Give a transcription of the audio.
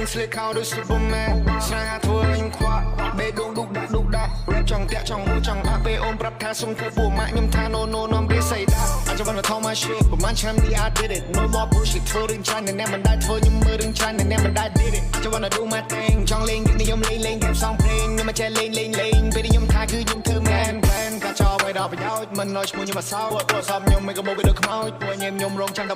នឹងស្លៀកខោដូច Superman ស្នេហាធ្វើឲ្យខ្ញុំខ្វាក់បេះដូងឌុកដាក់ rap ចង់តាក់ចង់មួយចង់ដាក់ពេលអូនប្រាប់ថាសុំធ្វើពួកម៉ាក់ខ្ញុំថា no នាំវាស័យដាក់ I just wanna talk my shit ប្រហែលឆ្នាំនេះ I did it no more bullshit ធ្វើរឿងចាញ់អ្នកមិនដែលធ្វើខ្ញុំមើលរឿងចាញ់អ្នកមិនដែល did it I just wanna do my thing ចង់លេងខ្ញុំលេងហ្គេមសងភ្លេងខ្ញុំមិនចេះលេងពេលខ្ញុំថាគឺខ្ញុំធ្វើ man plan កាចោលឲ្យដល់ប្រយោជន៍មិនឲ្យឈ្មោះខ្ញុំអសោព្រោះសមខ្ញុំមិនក៏មកវាដូចខ្មោចពួកខ្ញុំរងចាំ